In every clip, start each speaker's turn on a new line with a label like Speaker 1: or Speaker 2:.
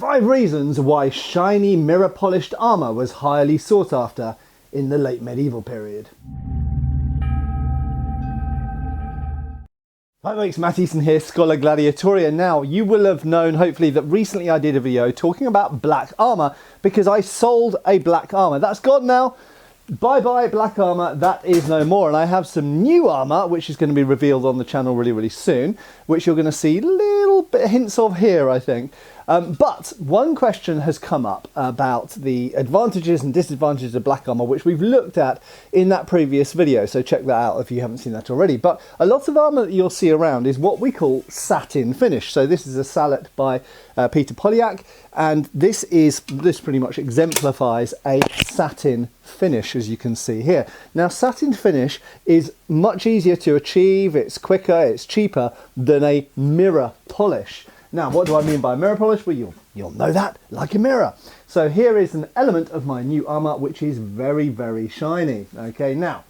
Speaker 1: 5 reasons why shiny mirror polished armour was highly sought after in the late medieval period. Hi folks, Matt Easton here, Schola Gladiatoria. Now, you will have known hopefully that recently I did a video talking about black armour because I sold a black armour. That's gone now. Bye bye black armour, that is no more. And I have some new armour which is going to be revealed on the channel really soon, which you're going to see little bit hints of here, I think. But one question has come up about the advantages and disadvantages of black armour, which we've looked at in that previous video, so check that out if you haven't seen that already. But a lot of armour that you'll see around is what we call satin finish. So this is a sallet by Peter Polyak, and this pretty much exemplifies a satin finish, as you can see here. Now, satin finish is much easier to achieve, it's quicker, it's cheaper than a mirror polish. Now, what do I mean by mirror polish? Well, you'll know that like a mirror. So here is an element of my new armour which is very shiny. Okay, now,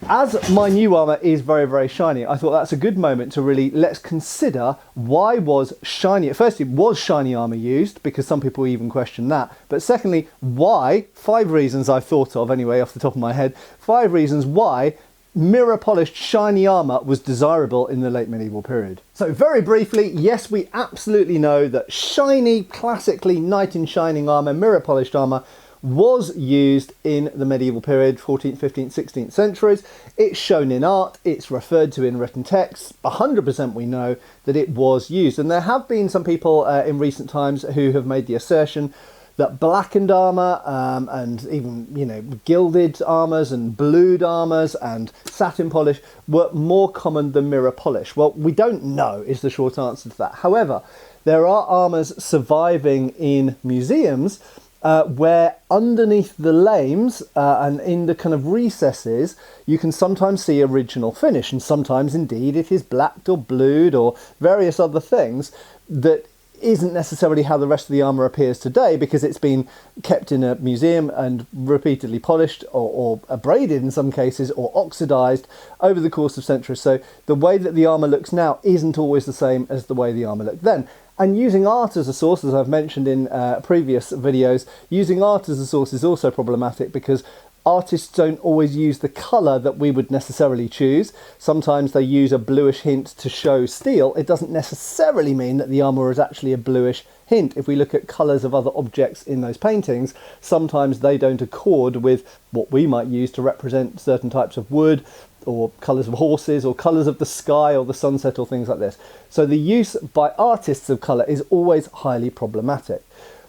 Speaker 1: as my new armour is very shiny, I thought that's a good moment to really let's consider why was shiny. Firstly, was shiny armour used? Because some people even question that. But secondly, why? 5 reasons I've thought of anyway off the top of my head. 5 reasons why mirror polished shiny armour was desirable in the late medieval period. So very briefly, yes, we absolutely know that shiny, classically knight in shining armour, mirror polished armour was used in the medieval period, 14th, 15th, 16th centuries. It's shown in art, it's referred to in written texts. 100% we know that it was used. And there have been some people in recent times who have made the assertion that blackened armour and even, you know, gilded armours and blued armours and satin polish were more common than mirror polish. Well, we don't know is the short answer to that. However, there are armours surviving in museums where underneath the lames and in the kind of recesses you can sometimes see original finish, and sometimes indeed it is blacked or blued or various other things that isn't necessarily how the rest of the armour appears today, because it's been kept in a museum and repeatedly polished or abraded in some cases or oxidised over the course of centuries. So the way that the armour looks now isn't always the same as the way the armour looked then. And using art as a source, as I've mentioned in previous videos, using art as a source is also problematic because artists don't always use the colour that we would necessarily choose. Sometimes they use a bluish hint to show steel. It doesn't necessarily mean that the armour is actually a bluish hint. If we look at colours of other objects in those paintings, sometimes they don't accord with what we might use to represent certain types of wood, or colours of horses, or colours of the sky or the sunset, or things like this. So the use by artists of colour is always highly problematic.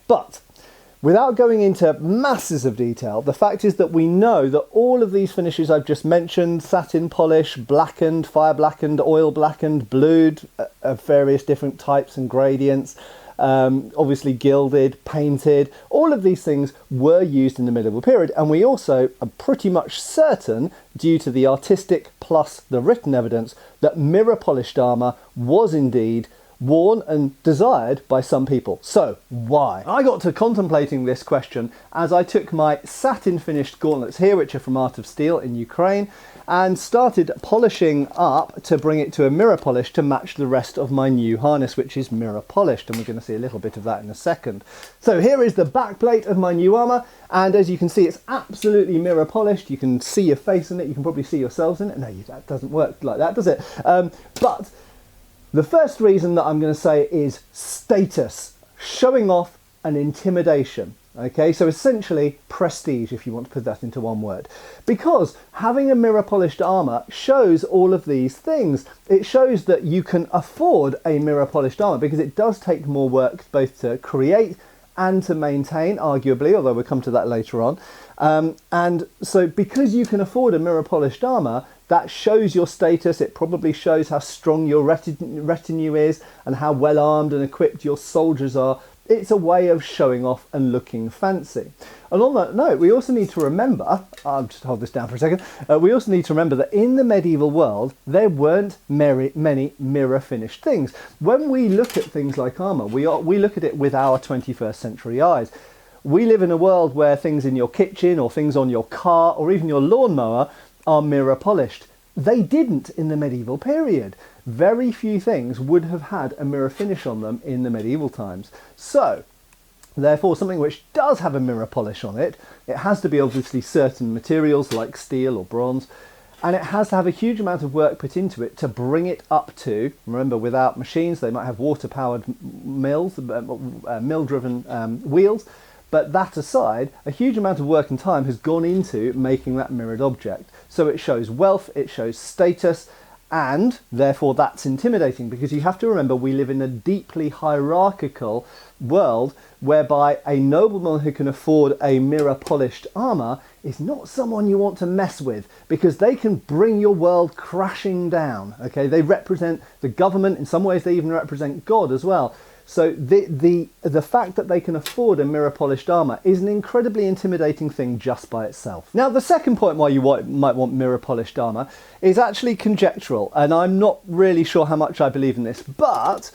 Speaker 1: But without going into masses of detail, the fact is that we know that all of these finishes I've just mentioned, satin polish, blackened, fire blackened, oil blackened, blued, of various different types and gradients, obviously gilded, painted, all of these things were used in the medieval period. And we also are pretty much certain, due to the artistic plus the written evidence, that mirror polished armour was indeed worn and desired by some people. So why? I got to contemplating this question as I took my satin finished gauntlets here, which are from Art of Steel in Ukraine, and started polishing up to bring it to a mirror polish to match the rest of my new harness, which is mirror polished, and we're going to see a little bit of that in a second. So here is the back plate of my new armour, and as you can see, it's absolutely mirror polished. You can see your face in it, you can probably see yourselves in it. No, that doesn't work like that, does it? But the first reason that I'm going to say is status, showing off and intimidation. Okay, so essentially prestige, if you want to put that into one word. Because having a mirror polished armour shows all of these things. It shows that you can afford a mirror polished armour because it does take more work both to create and to maintain, arguably, although we'll come to that later on. And so because you can afford a mirror polished armour, that shows your status. It probably shows how strong your retinue is and how well armed and equipped your soldiers are. It's a way of showing off and looking fancy. And on that note, we also need to remember, I'll just hold this down for a second, we also need to remember that in the medieval world, there weren't many mirror finished things. When we look at things like armour, we look at it with our 21st century eyes. We live in a world where things in your kitchen or things on your car or even your lawnmower are mirror polished. They didn't in the medieval period. very few things would have had a mirror finish on them in the medieval times. So, therefore, something which does have a mirror polish on it, it has to be obviously certain materials like steel or bronze, and it has to have a huge amount of work put into it to bring it up to, remember, without machines, they might have water-powered mills, mill-driven wheels, but that aside, a huge amount of work and time has gone into making that mirrored object. So it shows wealth, it shows status, and therefore that's intimidating, because you have to remember we live in a deeply hierarchical world whereby a nobleman who can afford a mirror polished armour is not someone you want to mess with, because they can bring your world crashing down. Okay, they represent the government, in some ways they even represent God as well. So the fact that they can afford a mirror polished armour is an incredibly intimidating thing just by itself. Now, the second point why you might want mirror polished armour is actually conjectural, and I'm not really sure how much I believe in this, but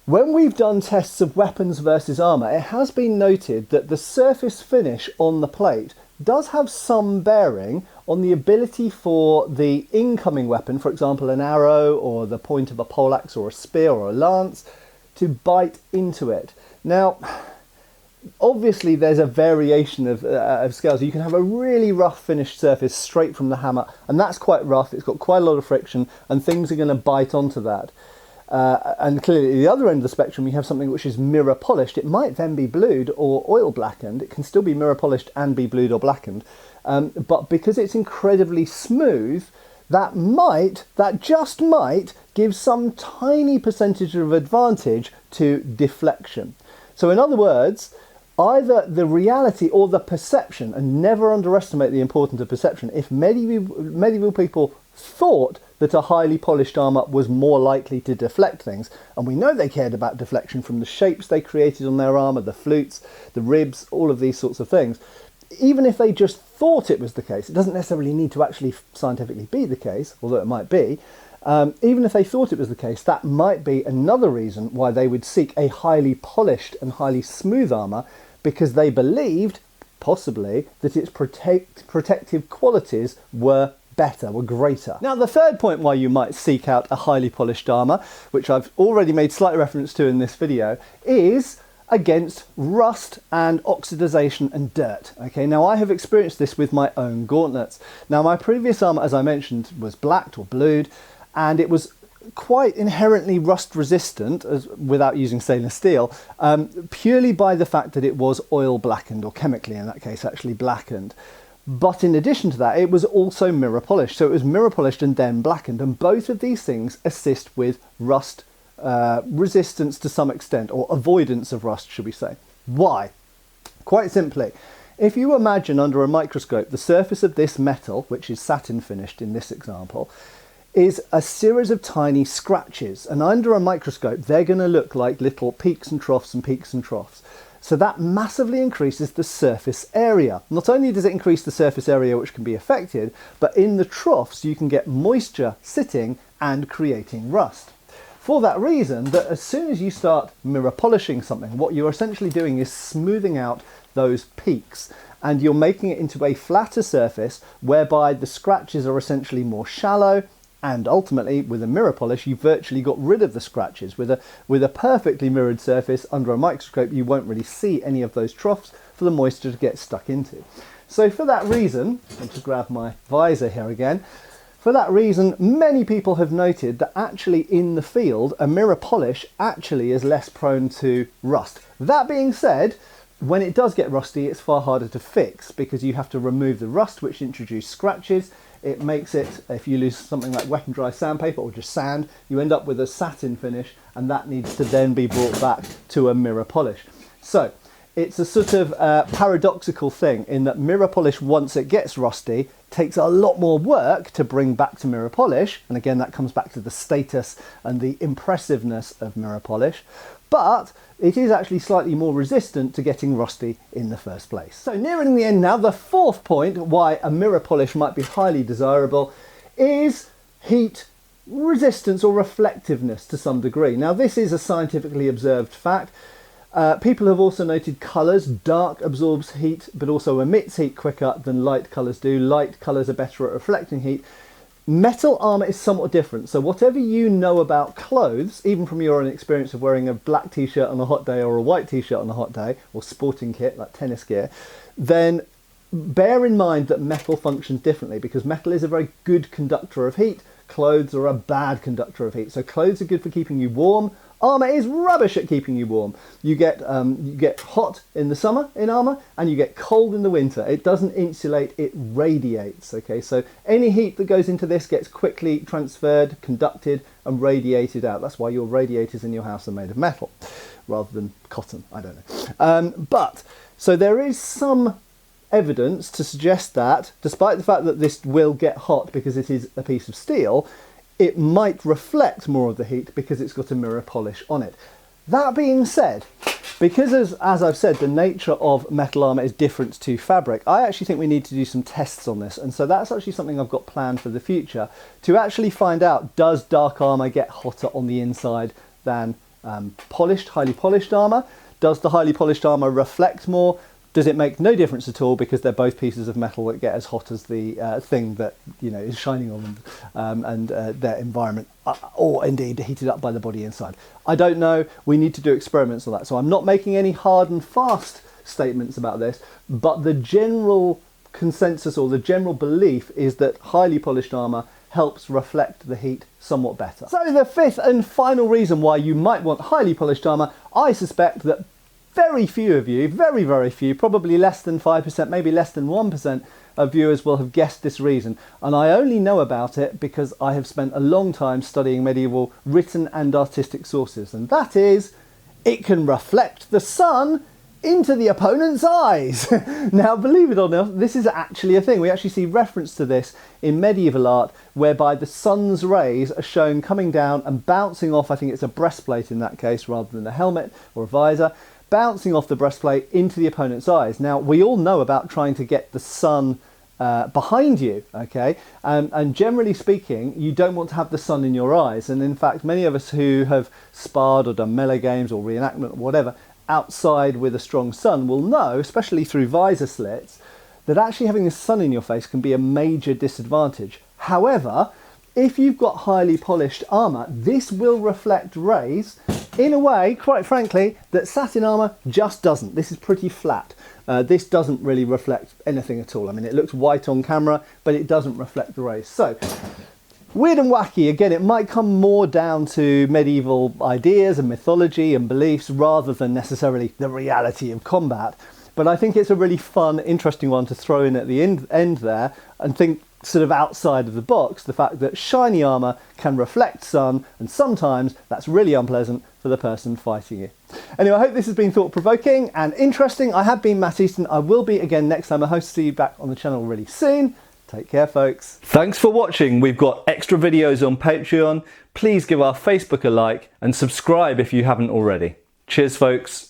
Speaker 1: when we've done tests of weapons versus armour, it has been noted that the surface finish on the plate does have some bearing on the ability for the incoming weapon, for example an arrow or the point of a poleaxe or a spear or a lance, to bite into it. Now, obviously there's a variation of scales. You can have a really rough finished surface straight from the hammer, and that's quite rough, it's got quite a lot of friction, and things are going to bite onto that. And clearly at the other end of the spectrum you have something which is mirror polished. It might then be blued or oil blackened. It can still be mirror polished and be blued or blackened, but because it's incredibly smooth, that just might give some tiny percentage of advantage to deflection. So in other words, either the reality or the perception, and never underestimate the importance of perception, if medieval people thought that a highly polished armour was more likely to deflect things, and we know they cared about deflection from the shapes they created on their armour, the flutes, the ribs, all of these sorts of things. Even if they just thought it was the case, it doesn't necessarily need to actually scientifically be the case, although it might be, even if they thought it was the case, that might be another reason why they would seek a highly polished and highly smooth armour, because they believed, possibly, that its protective qualities were better, were greater. Now, the third point why you might seek out a highly polished armour, which I've already made slight reference to in this video, is against rust and oxidization and dirt. Okay, now I have experienced this with my own gauntlets. Now, my previous armour, as I mentioned, was blacked or blued, and it was quite inherently rust resistant, without using stainless steel, purely by the fact that it was oil blackened, or chemically in that case actually blackened. But in addition to that, it was also mirror polished. So it was mirror polished and then blackened, and both of these things assist with rust resistance to some extent, or avoidance of rust, should we say. Why? Quite simply, if you imagine under a microscope the surface of this metal, which is satin finished in this example, is a series of tiny scratches, and under a microscope they're going to look like little peaks and troughs and peaks and troughs. So that massively increases the surface area. Not only does it increase the surface area which can be affected, but in the troughs you can get moisture sitting and creating rust. For that reason, that as soon as you start mirror polishing something, what you're essentially doing is smoothing out those peaks, and you're making it into a flatter surface whereby the scratches are essentially more shallow, and ultimately with a mirror polish you virtually got rid of the scratches. With a perfectly mirrored surface under a microscope you won't really see any of those troughs for the moisture to get stuck into. So for that reason, I'll just grab my visor here again. For that reason, many people have noted that actually in the field, a mirror polish actually is less prone to rust. That being said, when it does get rusty, it's far harder to fix, because you have to remove the rust which introduced scratches. It makes it, if you use something like wet and dry sandpaper or just sand, you end up with a satin finish, and that needs to then be brought back to a mirror polish. So it's a sort of paradoxical thing in that mirror polish, once it gets rusty, takes a lot more work to bring back to mirror polish, and again that comes back to the status and the impressiveness of mirror polish, but it is actually slightly more resistant to getting rusty in the first place. So nearing the end now, the fourth point why a mirror polish might be highly desirable is heat resistance or reflectiveness to some degree. Now, this is a scientifically observed fact. People have also noted colours. Dark absorbs heat but also emits heat quicker than light colours do. Light colours are better at reflecting heat. Metal armour is somewhat different. So whatever you know about clothes, even from your own experience of wearing a black t-shirt on a hot day or a white t-shirt on a hot day, or sporting kit like tennis gear, then bear in mind that metal functions differently, because metal is a very good conductor of heat. Clothes are a bad conductor of heat. So clothes are good for keeping you warm. Armour is rubbish at keeping you warm. You get hot in the summer in armour, and you get cold in the winter. It doesn't insulate, it radiates. Okay, so any heat that goes into this gets quickly transferred, conducted, and radiated out. That's why your radiators in your house are made of metal rather than cotton. I don't know. So there is some evidence to suggest that, despite the fact that this will get hot because it is a piece of steel, it might reflect more of the heat because it's got a mirror polish on it. That being said, because as I've said, the nature of metal armour is different to fabric, I actually think we need to do some tests on this. And so that's actually something I've got planned for the future, to actually find out, does dark armour get hotter on the inside than highly polished armour? Does the highly polished armour reflect more? Does it make no difference at all because they're both pieces of metal that get as hot as the thing that is shining on them and their environment, or indeed heated up by the body inside? I don't know. We need to do experiments on that. So I'm not making any hard and fast statements about this, but the general consensus or the general belief is that highly polished armour helps reflect the heat somewhat better. So the fifth and final reason why you might want highly polished armour, I suspect that very few of you, very, very few, probably less than 5%, maybe less than 1% of viewers will have guessed this reason. And I only know about it because I have spent a long time studying medieval written and artistic sources. And that is, it can reflect the sun into the opponent's eyes. Now, believe it or not, this is actually a thing. We actually see reference to this in medieval art, whereby the sun's rays are shown coming down and bouncing off, I think it's a breastplate in that case, rather than a helmet or a visor, bouncing off the breastplate into the opponent's eyes. Now, we all know about trying to get the sun behind you, okay? And generally speaking, you don't want to have the sun in your eyes. And in fact, many of us who have sparred or done melee games or reenactment or whatever outside with a strong sun will know, especially through visor slits, that actually having the sun in your face can be a major disadvantage. However, if you've got highly polished armour, this will reflect rays in a way, quite frankly, that satin armour just doesn't. This is pretty flat. This doesn't really reflect anything at all. I mean, it looks white on camera, but it doesn't reflect the rays. So, weird and wacky. Again, it might come more down to medieval ideas and mythology and beliefs rather than necessarily the reality of combat. But I think it's a really fun, interesting one to throw in at the end there and think sort of outside of the box, the fact that shiny armour can reflect sun, and sometimes that's really unpleasant for the person fighting you. Anyway, I hope this has been thought-provoking and interesting. I have been Matt Easton. I will be again next time. I hope to see you back on the channel really soon. Take care, folks. Thanks for watching. We've got extra videos on Patreon. Please give our Facebook a like and subscribe if you haven't already. Cheers, folks.